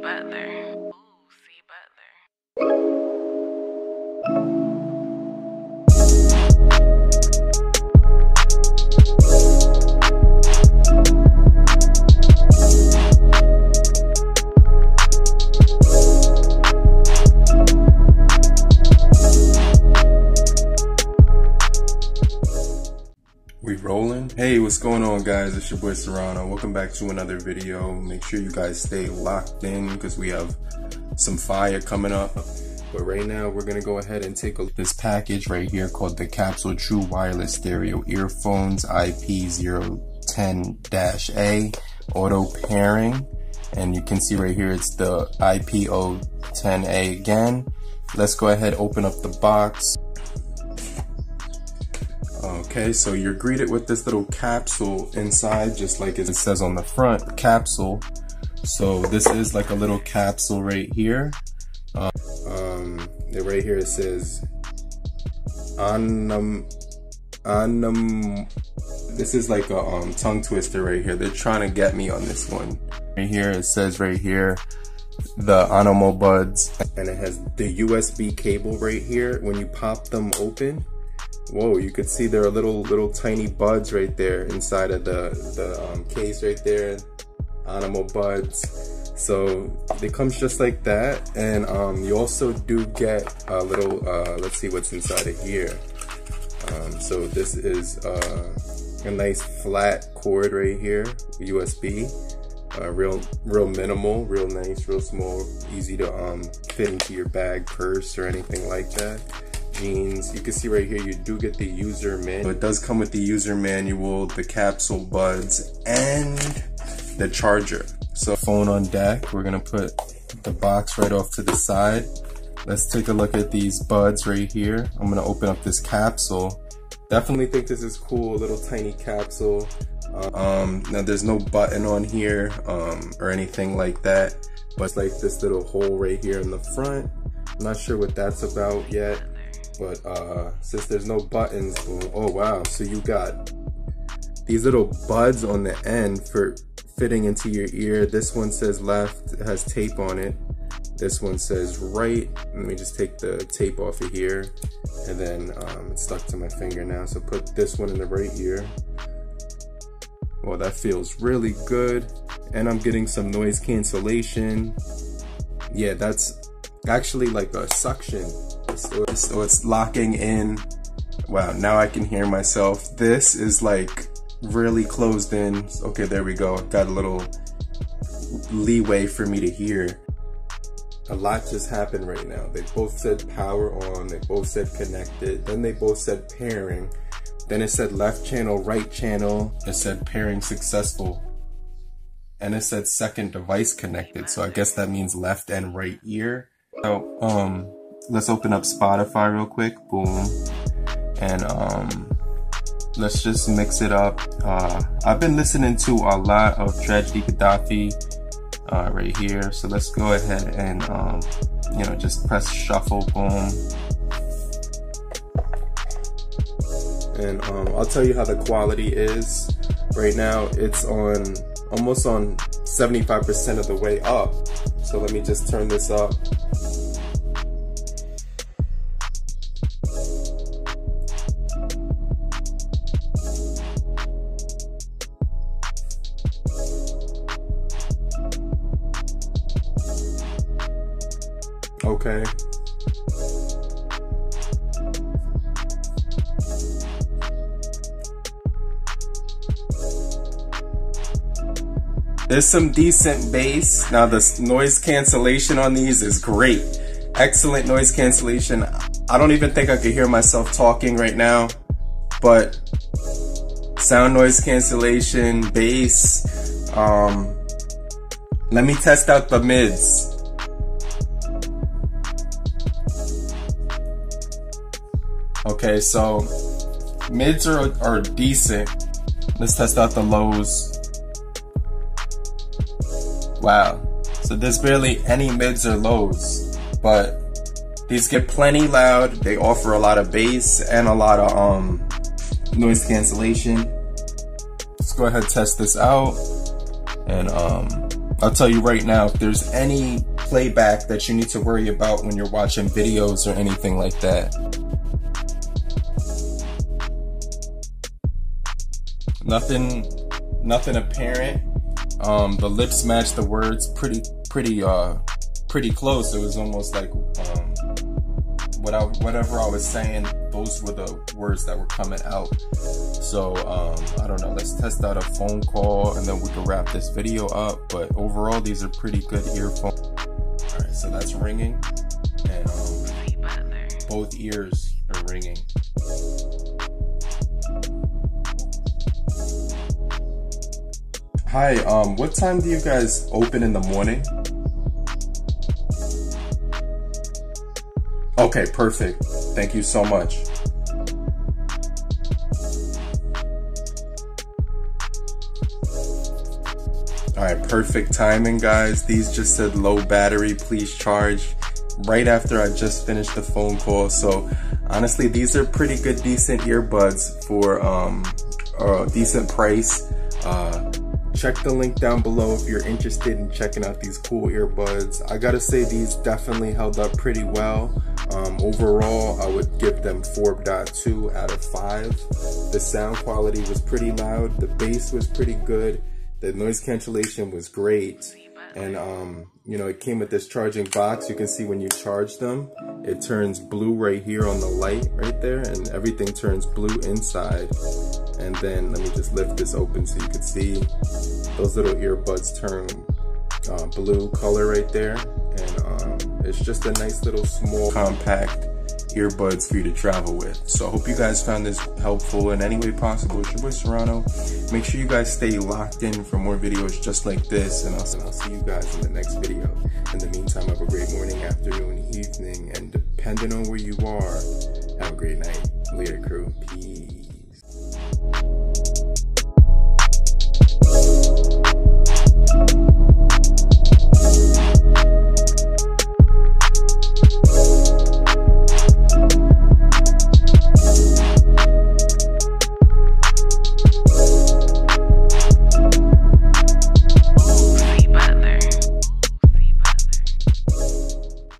Butler. Ooh, C We rolling? Hey, what's going on, guys? It's your boy Serrano. Welcome back to another video. Make sure you guys stay locked in because we have some fire coming up. But right now, we're gonna go ahead and take a look at this package right here called the Capsule True Wireless Stereo Earphones IP010-A Auto Pairing. And you can see right here, it's the IP010-A again. Let's go ahead, open up the box. Okay, so you're greeted with this little capsule inside, just like it says on the front, capsule. So this is like a little capsule right here. Right here it says this is like a tongue twister right here. They're trying to get me on this one. Right here it says right here the Anomo buds, and it has the USB cable right here. When you pop them open, whoa, you could see there are little tiny buds right there inside of the case right there, Anomo buds. So it comes just like that, and you also do get a little, let's see what's inside of here. So this is a nice flat cord right here, USB, real minimal, real nice, real small, easy to fit into your bag, purse, or anything like that. Jeans. You can see right here you do get the user manual. It does come with the user manual, the capsule buds, and the charger. So phone on deck. We're gonna put the box right off to the side. Let's take a look at these buds right here. I'm gonna open up this capsule. Definitely think this is cool, a little tiny capsule. Now there's no button on here or anything like that, but it's like this little hole right here in the front. I'm not sure what that's about yet. But since there's no buttons, oh wow, so you got these little buds on the end for fitting into your ear. This one says left, it has tape on it. This one says right. Let me just take the tape off of here, and then it's stuck to my finger now. So put this one in the right ear. Well, that feels really good, and I'm getting some noise cancellation. Yeah, that's actually like a suction. So it's locking in. Wow, now I can hear myself. This is like really closed in. Okay, there we go. Got a little leeway for me to hear. A lot just happened right now. They both said power on, they both said connected, then they both said pairing. Then it said left channel, right channel. It said pairing successful. And it said second device connected. So I guess that means left and right ear. So, let's open up Spotify real quick, boom, and let's just mix it up. I've been listening to a lot of Tragedy Khadafi right here, so let's go ahead and you know, just press shuffle, boom, and I'll tell you how the quality is. Right now it's on almost on 75% of the way up, so let me just turn this up. Okay. There's some decent bass. Now the noise cancellation on these is great. Excellent noise cancellation. I don't even think I could hear myself talking right now, but sound noise cancellation, bass. Let me test out the mids. Okay, so mids are decent. Let's test out the lows. Wow, so there's barely any mids or lows, but these get plenty loud. They offer a lot of bass and a lot of noise cancellation. Let's go ahead and test this out, and I'll tell you right now, if there's any playback that you need to worry about when you're watching videos or anything like that, nothing apparent. The lips match the words pretty close. It was almost like whatever I was saying, those were the words that were coming out. So I don't know, let's test out a phone call and then we can wrap this video up. But overall, these are pretty good earphones. All right, so that's ringing, and both ears are ringing. Hi, what time do you guys open in the morning? Okay, perfect. Thank you so much. Alright, perfect timing, guys. These just said low battery, please charge. Right after I just finished the phone call. So honestly, these are pretty good, decent earbuds for a decent price. Check the link down below if you're interested in checking out these cool earbuds. I gotta say, these definitely held up pretty well. Overall, I would give them 4.2 out of 5. The sound quality was pretty loud. The bass was pretty good. The noise cancellation was great. And you know, it came with this charging box. You can see when you charge them, it turns blue right here on the light right there, and everything turns blue inside. And then let me just lift this open so you can see those little earbuds turn blue color right there. And it's just a nice little small compact earbuds for you to travel with. So I hope you guys found this helpful in any way possible. It's your boy Serrano. Make sure you guys stay locked in for more videos just like this, and I'll see you guys in the next video. In the meantime, have a great morning, afternoon, evening, and depending on where you are, have a great night. Later, crew. Peace.